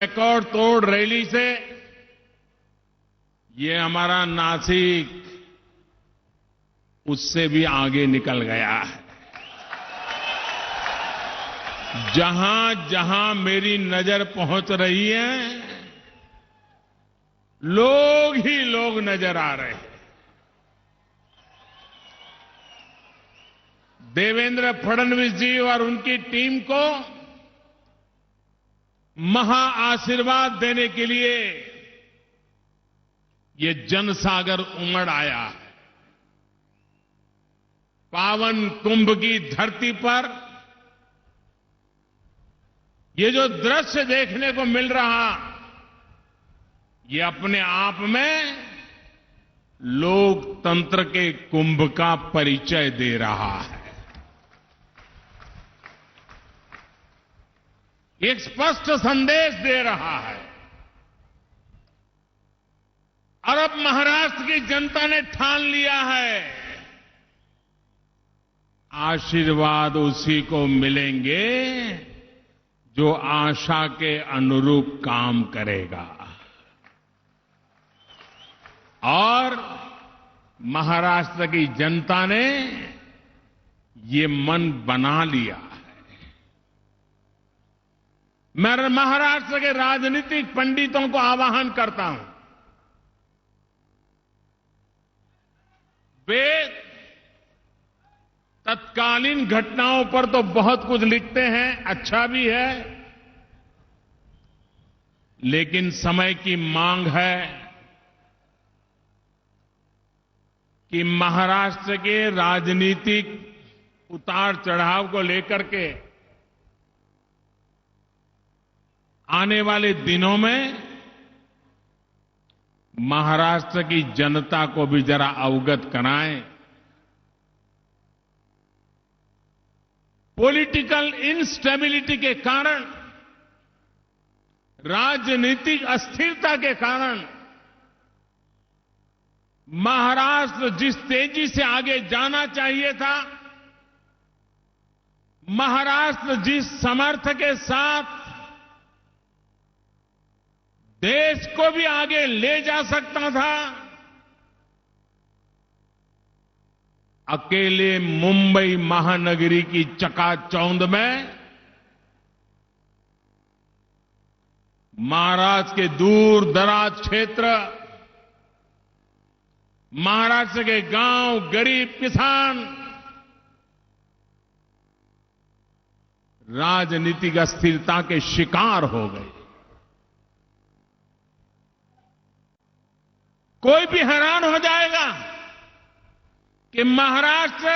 Record तोड़ rally से ये हमारा नासिक उससे भी आगे निकल गया है। जहां जहां मेरी नजर पहुंच रही है, लोग ही लोग नजर आ रहे हैं। देवेंद्र फडणवीस जी और उनकी टीम को महा आशीर्वाद देने के लिए ये जनसागर उमड़ आया है। पावन कुंभ की धरती पर ये जो दृश्य देखने को मिल रहा, ये अपने आप में लोकतंत्र के कुंभ का परिचय दे रहा है। एक स्पष्ट संदेश दे रहा है। और अब महाराष्ट्र की जनता ने ठान लिया है, आशीर्वाद उसी को मिलेंगे जो आशा के अनुरूप काम करेगा। और महाराष्ट्र की जनता ने ये मन बना लिया है। मैं महाराष्ट्र के राजनीतिक पंडितों को आह्वान करता हूं, वे तत्कालीन घटनाओं पर तो बहुत कुछ लिखते हैं, अच्छा भी है, लेकिन समय की मांग है कि महाराष्ट्र के राजनीतिक उतार चढ़ाव को लेकर के आने वाले दिनों में महाराष्ट्र की जनता को भी जरा अवगत कराएं। पॉलिटिकल इंस्टेबिलिटी के कारण, राजनीतिक अस्थिरता के कारण महाराष्ट्र जिस तेजी से आगे जाना चाहिए था, महाराष्ट्र जिस समर्थ के साथ देश को भी आगे ले जा सकता था, अकेले मुंबई महानगरी की चकाचौंध में महाराष्ट्र के दूर दराज क्षेत्र, महाराष्ट्र के गांव, गरीब किसान राजनीतिक अस्थिरता के शिकार हो गए। कोई भी हैरान हो जाएगा कि महाराष्ट्र,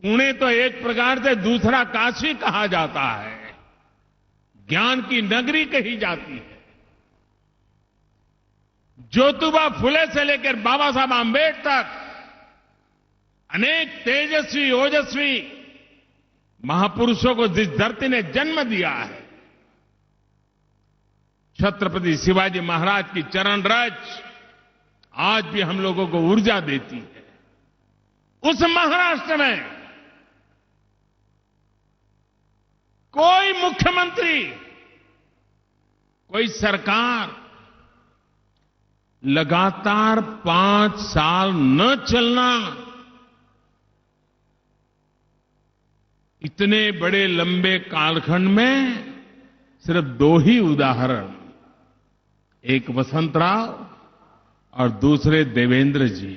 पुणे तो एक प्रकार से दूसरा काशी कहा जाता है, ज्ञान की नगरी कही जाती है। ज्योतिबा फुले से लेकर बाबा साहब आंबेडकर तक अनेक तेजस्वी ओजस्वी महापुरुषों को जिस धरती ने जन्म दिया है, छत्रपति शिवाजी महाराज की चरण रज आज भी हम लोगों को ऊर्जा देती है। उस महाराष्ट्र में कोई मुख्यमंत्री, कोई सरकार लगातार 5 साल न चलना, इतने बड़े लंबे कालखंड में सिर्फ 2 ही उदाहरण, एक वसंतराव और दूसरे देवेंद्र जी।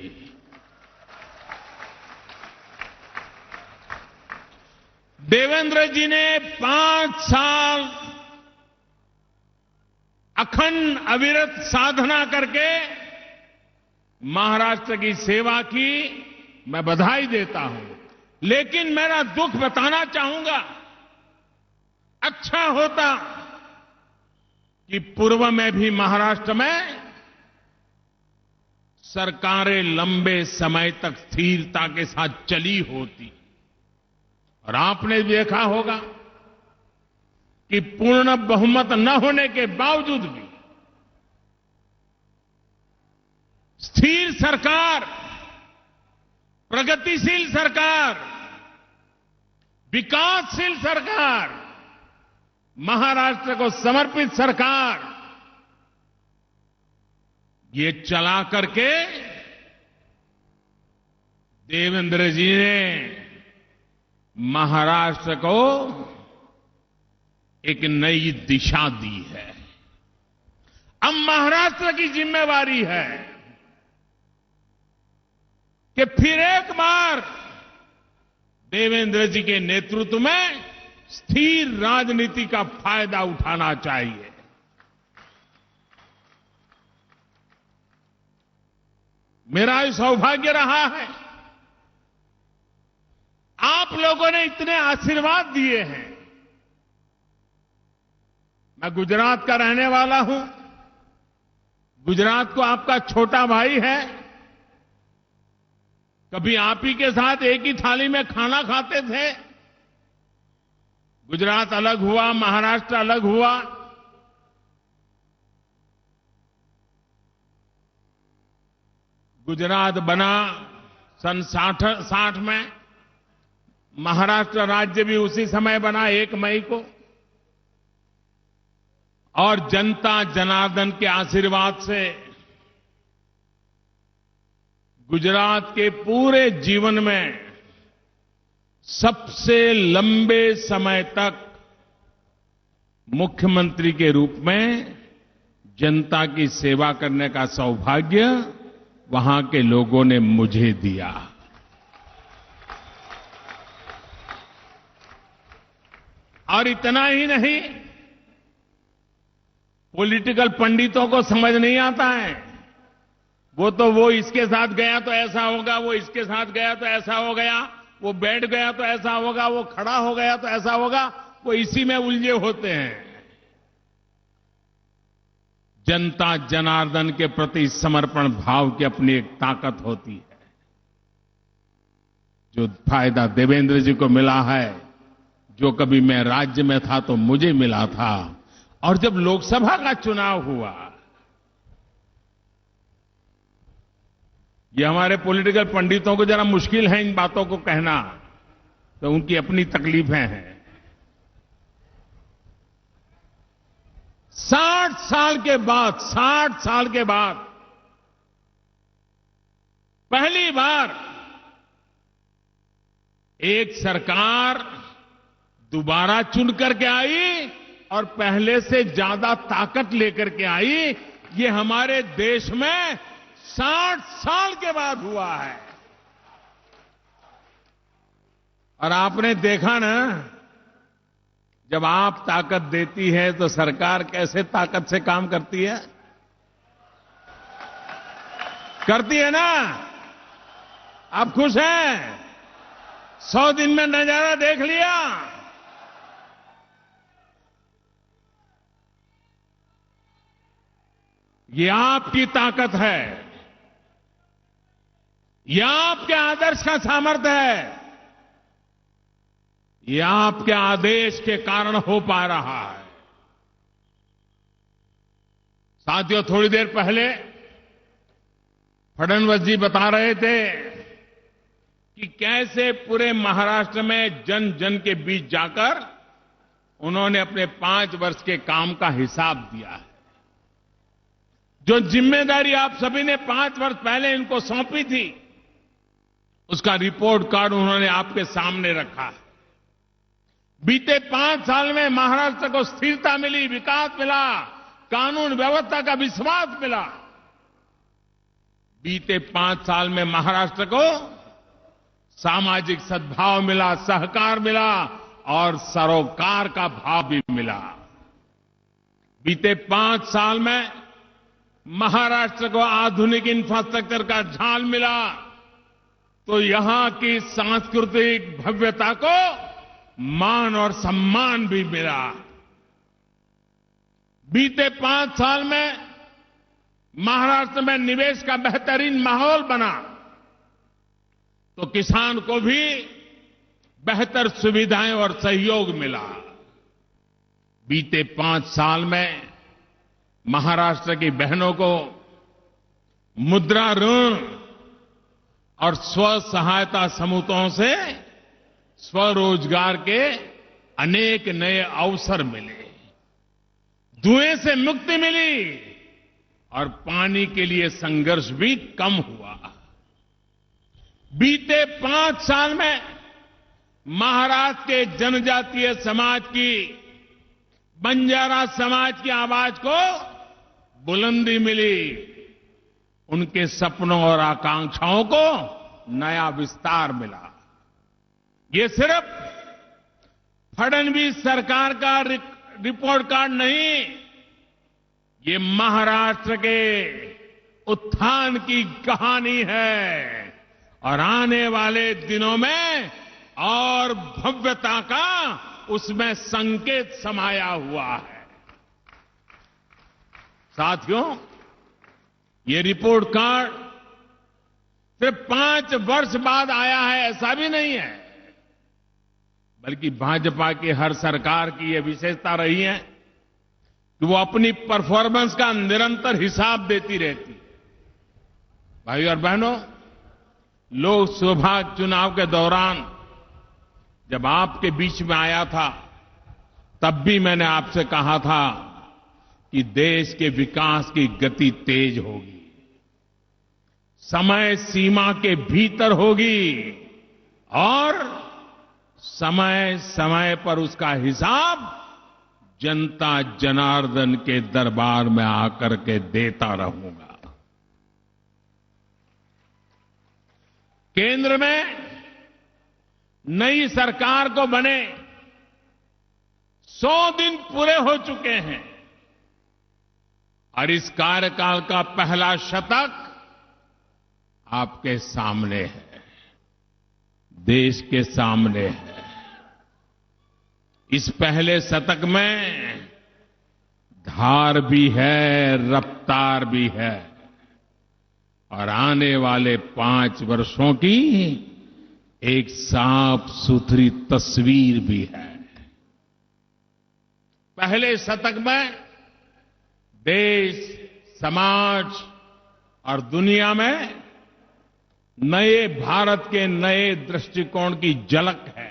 देवेंद्र जी ने 5 साल अखंड अविरत साधना करके महाराष्ट्र की सेवा की, मैं बधाई देता हूं। लेकिन मेरा दुख बताना चाहूंगा, अच्छा होता कि पूर्व में भी महाराष्ट्र में सरकारें लंबे समय तक स्थिरता के साथ चली होती। और आपने देखा होगा कि पूर्ण बहुमत न होने के बावजूद भी स्थिर सरकार, प्रगतिशील सरकार, विकासशील सरकार महाराष्ट्र को समर्पित सरकार ये चला करके देवेंद्र जी ने महाराष्ट्र को एक नई दिशा दी है। अब महाराष्ट्र की जिम्मेवारी है कि फिर एक बार देवेंद्र जी के नेतृत्व में स्थिर राजनीति का फायदा उठाना चाहिए। मेरा ये सौभाग्य रहा है, आप लोगों ने इतने आशीर्वाद दिए हैं। मैं गुजरात का रहने वाला हूं, गुजरात को आपका छोटा भाई है। कभी आप ही के साथ एक ही थाली में खाना खाते थे। गुजरात अलग हुआ, महाराष्ट्र अलग हुआ। गुजरात बना सन 60 में, महाराष्ट्र राज्य भी उसी समय बना 1 मई को, और जनता जनार्दन के आशीर्वाद से गुजरात के पूरे जीवन में सबसे लंबे समय तक मुख्यमंत्री के रूप में जनता की सेवा करने का सौभाग्य वहां के लोगों ने मुझे दिया। और इतना ही नहीं, पॉलिटिकल पंडितों को समझ नहीं आता है। वो इसके साथ गया तो ऐसा होगा, वो इसके साथ गया तो ऐसा हो गया, वो बैठ गया तो ऐसा होगा, वो खड़ा हो गया तो ऐसा होगा, वो इसी में उलझे होते हैं। जनता जनार्दन के प्रति समर्पण भाव की अपनी एक ताकत होती है। जो फायदा देवेंद्र जी को मिला है, जो कभी मैं राज्य में था तो मुझे मिला था, और जब लोकसभा का चुनाव हुआ, ये हमारे पॉलिटिकल पंडितों को जरा मुश्किल है इन बातों को कहना, तो उनकी अपनी तकलीफें हैं। 60 साल के बाद पहली बार एक सरकार दोबारा चुन करके आई और पहले से ज्यादा ताकत लेकर के आई। ये हमारे देश में 60 साल के बाद हुआ है। और आपने देखा ना, जब आप ताकत देती है तो सरकार कैसे ताकत से काम करती है, करती है ना। आप खुश हैं? 100 दिन में नजारा देख लिया। ये आपकी ताकत है, ये आपके आदर्श का सामर्थ्य है, ये आपके आदेश के कारण हो पा रहा है। साथियों, थोड़ी देर पहले फडणवीस जी बता रहे थे कि कैसे पूरे महाराष्ट्र में जन जन के बीच जाकर उन्होंने अपने 5 वर्ष के काम का हिसाब दिया है। जो जिम्मेदारी आप सभी ने 5 वर्ष पहले इनको सौंपी थी, उसका रिपोर्ट कार्ड उन्होंने आपके सामने रखा है। बीते 5 साल में महाराष्ट्र को स्थिरता मिली, विकास मिला, कानून व्यवस्था का विश्वास मिला। बीते 5 साल में महाराष्ट्र को सामाजिक सद्भाव मिला, सहकार मिला और सरोकार का भाव भी मिला। बीते 5 साल में महाराष्ट्र को आधुनिक इंफ्रास्ट्रक्चर का झाल मिला, तो यहां की सांस्कृतिक भव्यता को मान और सम्मान भी मिला। बीते 5 साल में महाराष्ट्र में निवेश का बेहतरीन माहौल बना, तो किसान को भी बेहतर सुविधाएं और सहयोग मिला। बीते 5 साल में महाराष्ट्र की बहनों को मुद्रा ऋण और स्व सहायता समूहों से स्वरोजगार के अनेक नए अवसर मिले। धुएं से मुक्ति मिली और पानी के लिए संघर्ष भी कम हुआ। बीते 5 साल में महाराष्ट्र के जनजातीय समाज की, बंजारा समाज की आवाज को बुलंदी मिली, उनके सपनों और आकांक्षाओं को नया विस्तार मिला। ये सिर्फ फडणवीस सरकार का रिपोर्ट कार्ड नहीं, ये महाराष्ट्र के उत्थान की कहानी है और आने वाले दिनों में और भव्यता का उसमें संकेत समाया हुआ है। साथियों, ये रिपोर्ट कार्ड सिर्फ 5 वर्ष बाद आया है ऐसा भी नहीं है, बल्कि भाजपा की हर सरकार की यह विशेषता रही है कि वो अपनी परफॉर्मेंस का निरंतर हिसाब देती रहती है। भाइयों और बहनों, लोकसभा चुनाव के दौरान जब आपके बीच में आया था, तब भी मैंने आपसे कहा था कि देश के विकास की गति तेज होगी, समय सीमा के भीतर होगी और समय समय पर उसका हिसाब जनता जनार्दन के दरबार में आकर के देता रहूंगा। केंद्र में नई सरकार को बने 100 दिन पूरे हो चुके हैं और इस कार्यकाल का पहला शतक आपके सामने है, देश के सामने है। इस पहले शतक में धार भी है, रफ्तार भी है और आने वाले 5 वर्षों की एक साफ सुथरी तस्वीर भी है। पहले शतक में देश, समाज और दुनिया में नए भारत के नए दृष्टिकोण की झलक है।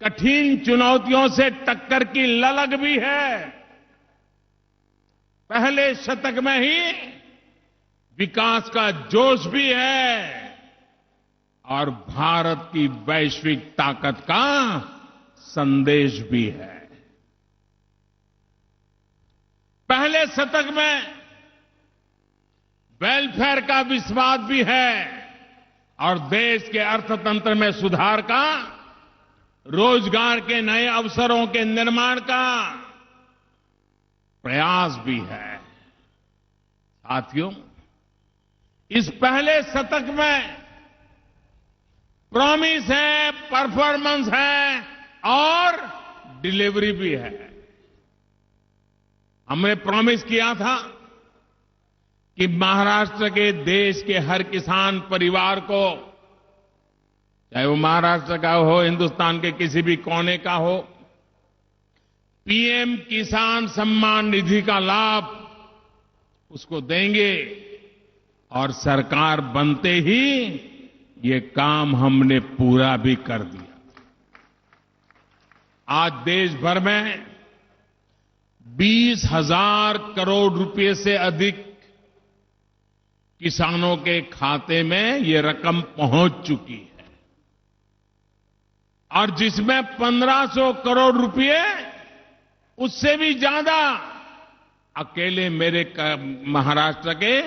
कठिन चुनौतियों से टक्कर की ललक भी है। पहले शतक में ही विकास का जोश भी है और भारत की वैश्विक ताकत का संदेश भी है। पहले शतक में वेलफेयर का विश्वास भी है और देश के अर्थतंत्र में सुधार का, रोजगार के नए अवसरों के निर्माण का प्रयास भी है। साथियों, इस पहले शतक में प्रॉमिस है, परफॉर्मेंस है और डिलीवरी भी है। हमने प्रॉमिस किया था कि महाराष्ट्र के, देश के हर किसान परिवार को, चाहे वो महाराष्ट्र का हो, हिंदुस्तान के किसी भी कोने का हो, पीएम किसान सम्मान निधि का लाभ उसको देंगे और सरकार बनते ही ये काम हमने पूरा भी कर दिया। आज देश भर में 20,000 करोड़ रुपए से अधिक किसानों के खाते में ये रकम पहुंच चुकी है और जिसमें 1,500 करोड़ रुपए, उससे भी ज्यादा अकेले मेरे महाराष्ट्र के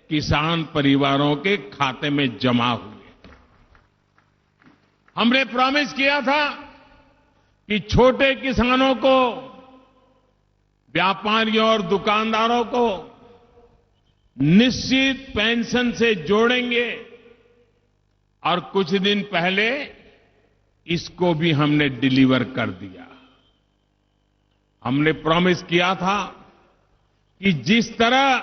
किसान परिवारों के खाते में जमा हुए। हमने प्रॉमिस किया था कि छोटे किसानों को, व्यापारियों और दुकानदारों को निश्चित पेंशन से जोड़ेंगे और कुछ दिन पहले इसको भी हमने डिलीवर कर दिया। हमने प्रॉमिस किया था कि जिस तरह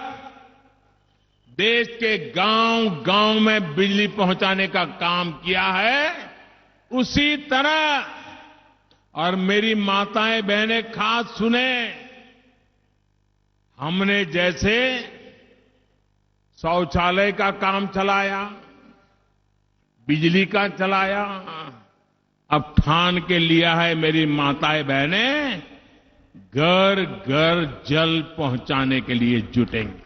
देश के गांव-गांव में बिजली पहुंचाने का काम किया है, उसी तरह, और मेरी माताएं बहनें खास सुने, हमने जैसे शौचालय का काम चलाया, बिजली का चलाया, अब ठान के लिया है मेरी माताएं बहनें घर घर जल पहुंचाने के लिए जुटेंगे।